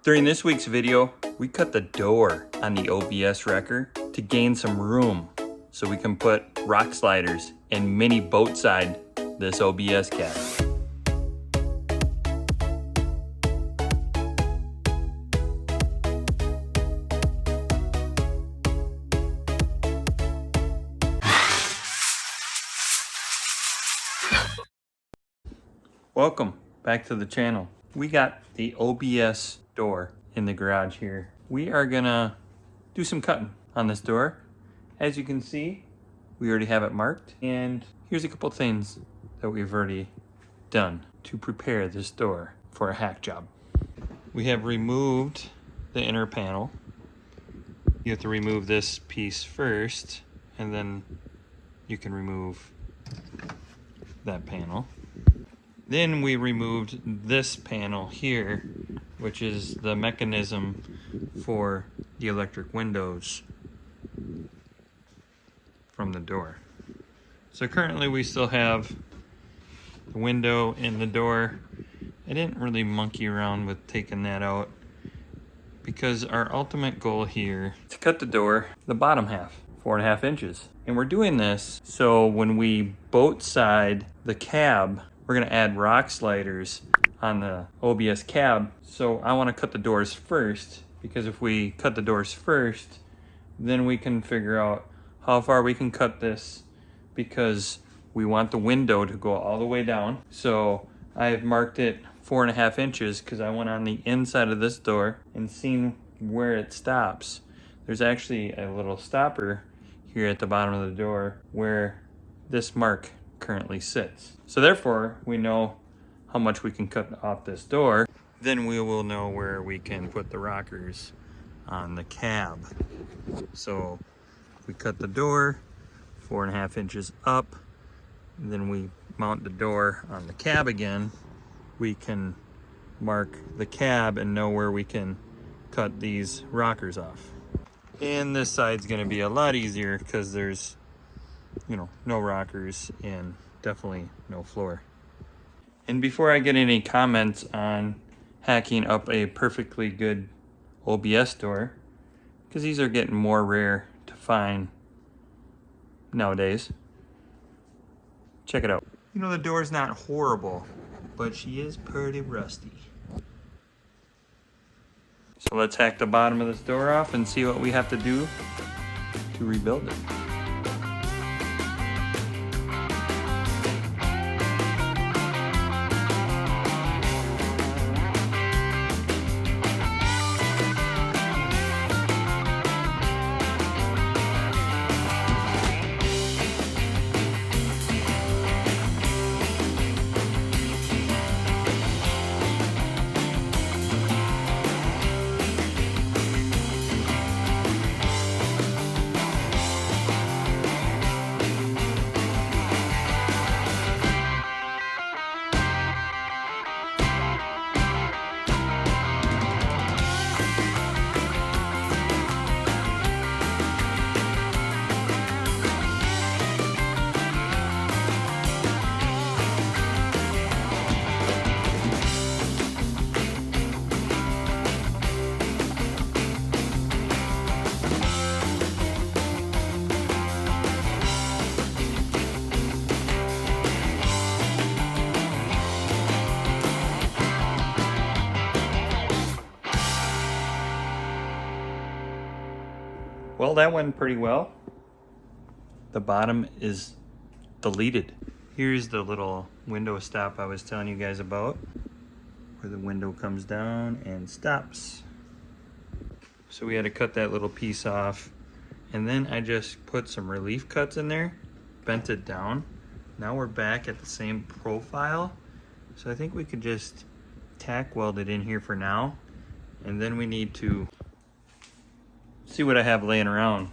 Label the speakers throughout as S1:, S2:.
S1: During this week's video, we cut the door on the OBS wrecker to gain some room so we can put rock sliders and mini boat side this OBS cab. Welcome back to the channel. We got the OBS door in the garage here. We are gonna do some cutting on this door. As you can see, we already have it marked, and here's a couple things that we've already done to prepare this door for a hack job. We have removed the inner panel. You have to remove this piece first, and then you can remove that panel. Then we removed this panel here, which is the mechanism for the electric windows from the door. So currently we still have the window and the door. I didn't really monkey around with taking that out because our ultimate goal here is to cut the door, the bottom half, 4.5 inches. And we're doing this so when we boat side the cab, we're gonna add rock sliders on the OBS cab. So I wanna cut the doors first, because if we cut the doors first, then we can figure out how far we can cut this, because we want the window to go all the way down. So I have marked it 4.5 inches because I went on the inside of this door and seen where it stops. There's actually a little stopper here at the bottom of the door where this mark currently sits. So therefore, we know how much we can cut off this door. Then we will know where we can put the rockers on the cab. So if we cut the door 4.5 inches up, and then we mount the door on the cab again, we can mark the cab and know where we can cut these rockers off. And this side's gonna be a lot easier because there's, no rockers and definitely no floor. And before I get any comments on hacking up a perfectly good OBS door, because these are getting more rare to find nowadays, check it out. The door's not horrible, but she is pretty rusty. So let's hack the bottom of this door off and see what we have to do to rebuild it. Well, that went pretty well. The bottom is deleted. Here's the little window stop I was telling you guys about, where the window comes down and stops. So we had to cut that little piece off, and then I just put some relief cuts in there, bent it down. Now we're back at the same profile. So I think we could just tack weld it in here for now, and then we need to see what I have laying around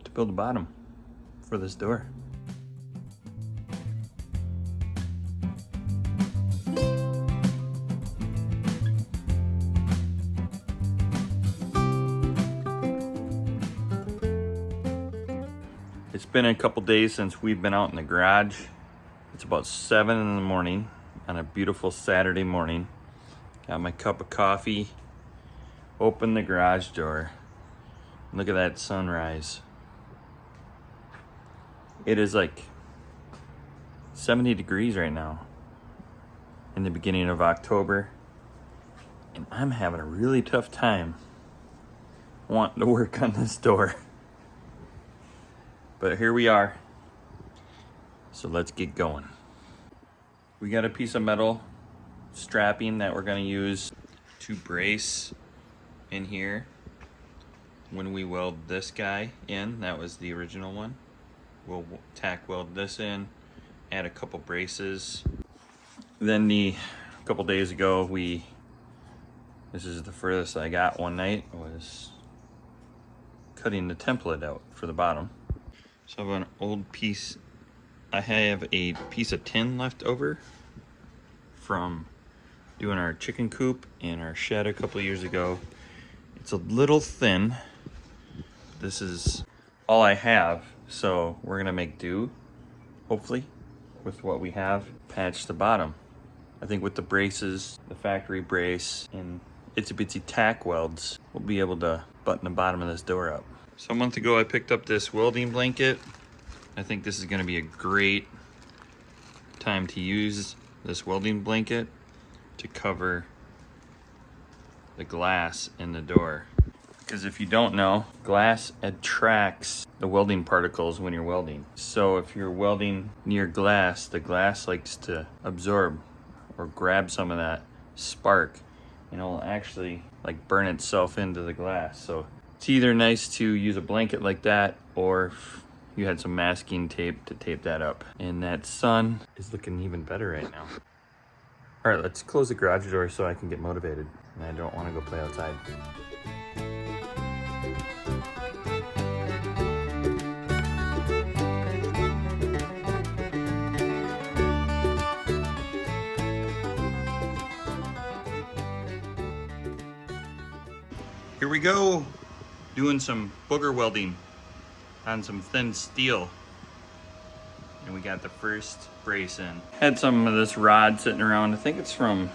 S1: to build the bottom for this door. It's been a couple days since we've been out in the garage. It's about 7 in the morning on a beautiful Saturday morning. Got my cup of coffee. Open the garage door. Look at that sunrise. It is like 70 degrees right now in the beginning of October. And I'm having a really tough time wanting to work on this door. But here we are. So let's get going. We got a piece of metal strapping that we're going to use to brace in here when we weld this guy in. That was the original one. We'll tack weld this in, add a couple braces. Then a couple days ago, this is the furthest I got one night, was cutting the template out for the bottom. So I have an old piece, I have a piece of tin left over from doing our chicken coop in our shed a couple years ago. It's a little thin. This is all I have, so we're gonna make do, hopefully, with what we have. Patch the bottom. I think with the braces, the factory brace, and itsy bitsy tack welds, we'll be able to button the bottom of this door up. So a month ago I picked up this welding blanket. I think this is gonna be a great time to use this welding blanket to cover the glass in the door. Because if you don't know, glass attracts the welding particles when you're welding. So if you're welding near glass, the glass likes to absorb or grab some of that spark, and it'll actually like burn itself into the glass. So it's either nice to use a blanket like that, or if you had some masking tape to tape that up. And that sun is looking even better right now. All right, let's close the garage door so I can get motivated, and I don't want to go play outside. Here we go, doing some booger welding on some thin steel. And we got the first brace in. Had some of this rod sitting around. I think it's from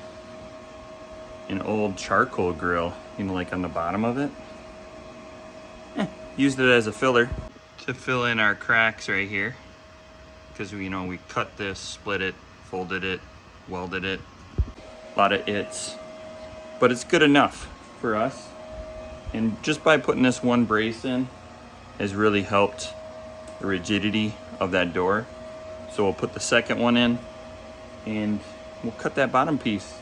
S1: an old charcoal grill, you know, like on the bottom of it. Used it as a filler to fill in our cracks right here. Because we cut this, split it, folded it, welded it. A lot of its. But it's good enough for us. And just by putting this one brace in has really helped the rigidity of that door. So we'll put the second one in and we'll cut that bottom piece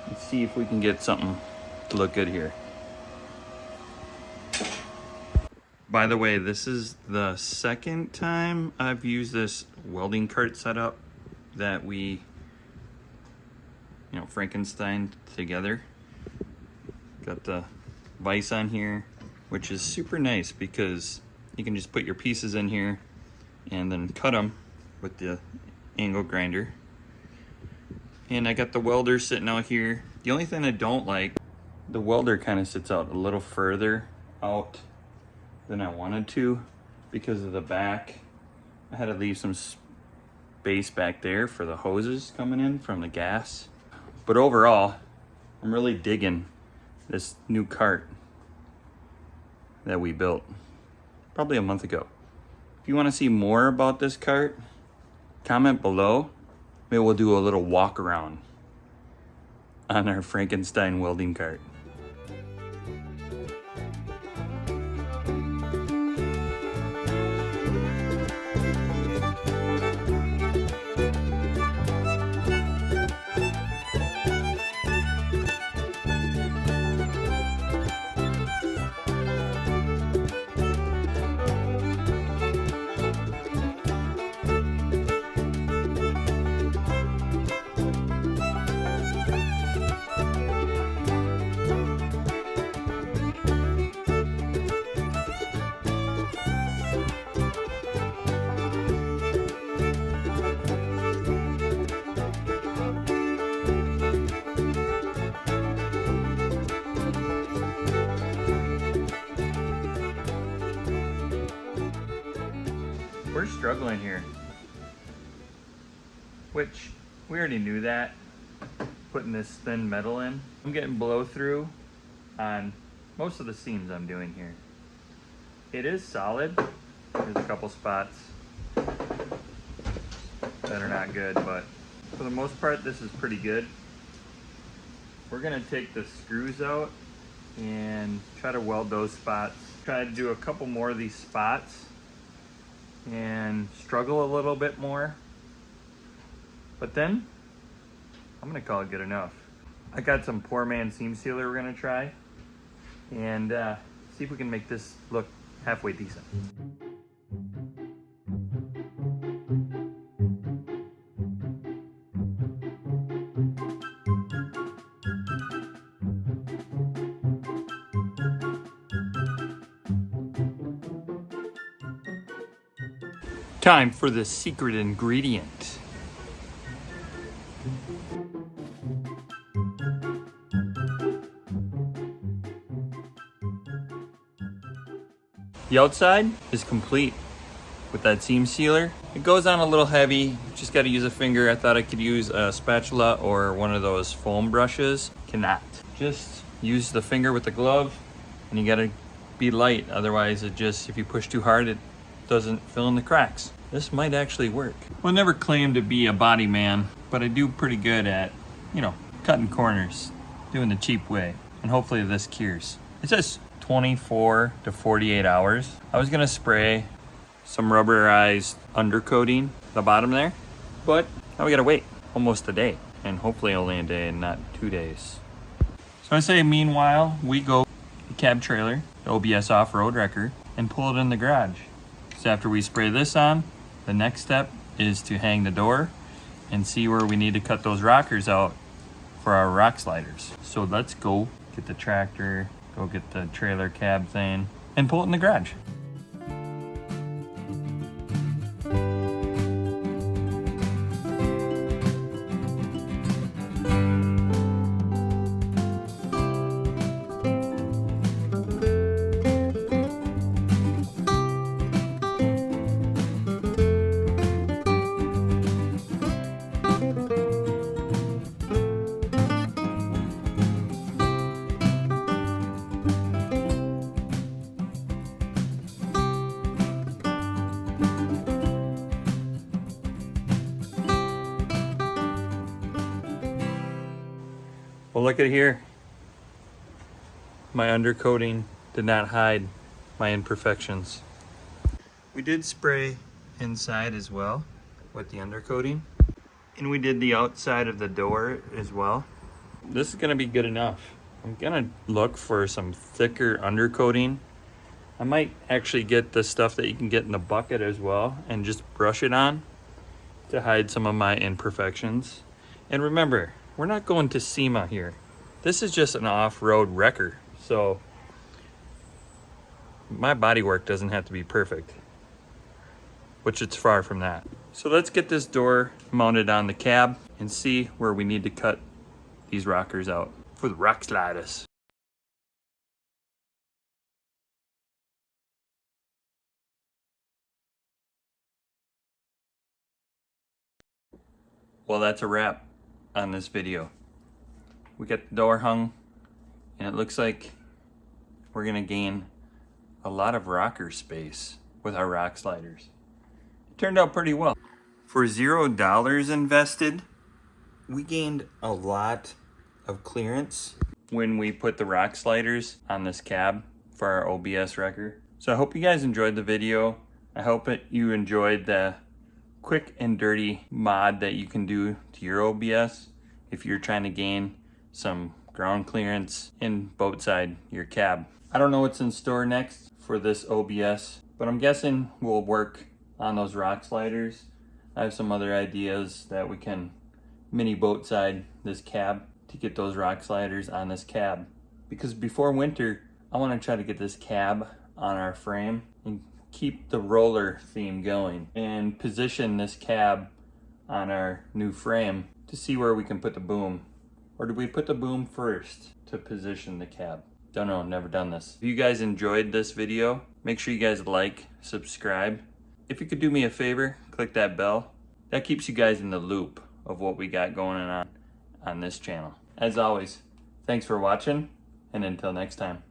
S1: and see if we can get something to look good here. By the way, this is the second time I've used this welding cart setup that we, Frankenstein together. Got the vise on here, which is super nice because you can just put your pieces in here and then cut them with the angle grinder. And I got the welder sitting out here. The only thing I don't like, the welder kind of sits out a little further out than I wanted to because of the back. I had to leave some space back there for the hoses coming in from the gas. But overall, I'm really digging this new cart that we built probably a month ago. If you want to see more about this cart, comment below. Maybe we'll do a little walk around on our Frankenstein welding cart. We're struggling here, which we already knew that, putting this thin metal in. I'm getting blow through on most of the seams I'm doing here. It is solid. There's a couple spots that are not good, but for the most part, this is pretty good. We're gonna take the screws out and try to weld those spots. Try to do a couple more of these spots and struggle a little bit more. But then, I'm gonna call it good enough. I got some poor man seam sealer we're gonna try and see if we can make this look halfway decent. Time for the secret ingredient. The outside is complete with that seam sealer. It goes on a little heavy, just gotta use a finger. I thought I could use a spatula or one of those foam brushes. Cannot. Just use the finger with the glove and you gotta be light. Otherwise it just, if you push too hard, it doesn't fill in the cracks. This might actually work. Well, I never claimed to be a body man, but I do pretty good at, you know, cutting corners, doing the cheap way, and hopefully this cures. It says 24 to 48 hours. I was gonna spray some rubberized undercoating the bottom there, but now we gotta wait almost a day, and hopefully only a day and not 2 days. So I say meanwhile, we go the cab trailer, the OBS off-road wrecker, and pull it in the garage. So after we spray this on, the next step is to hang the door and see where we need to cut those rockers out for our rock sliders. So let's go get the tractor, go get the trailer cab thing, and pull it in the garage. Well, look at here. My undercoating did not hide my imperfections. We did spray inside as well with the undercoating, and we did the outside of the door as well. This is gonna be good enough. I'm gonna look for some thicker undercoating. I might actually get the stuff that you can get in the bucket as well and just brush it on to hide some of my imperfections. And remember, we're not going to SEMA here. This is just an off-road wrecker, so my bodywork doesn't have to be perfect, which it's far from that. So let's get this door mounted on the cab and see where we need to cut these rockers out for the rock sliders. Well, that's a wrap on this video. We got the door hung, and it looks like we're gonna gain a lot of rocker space with our rock sliders. It turned out pretty well. For $0 invested, we gained a lot of clearance when we put the rock sliders on this cab for our OBS wrecker. So I hope you guys enjoyed the video. I hope you enjoyed the quick and dirty mod that you can do to your OBS if you're trying to gain some ground clearance in boat side your cab. I don't know what's in store next for this OBS, but I'm guessing we'll work on those rock sliders. I have some other ideas that we can mini boat side this cab to get those rock sliders on this cab, because before winter I want to try to get this cab on our frame and keep the roller theme going and position this cab on our new frame to see where we can put the boom. Or do we put the boom first to position the cab? Don't know, never done this. If you guys enjoyed this video, make sure you guys like, subscribe. If you could do me a favor, click that bell. That keeps you guys in the loop of what we got going on on this channel. As always, thanks for watching, and until next time.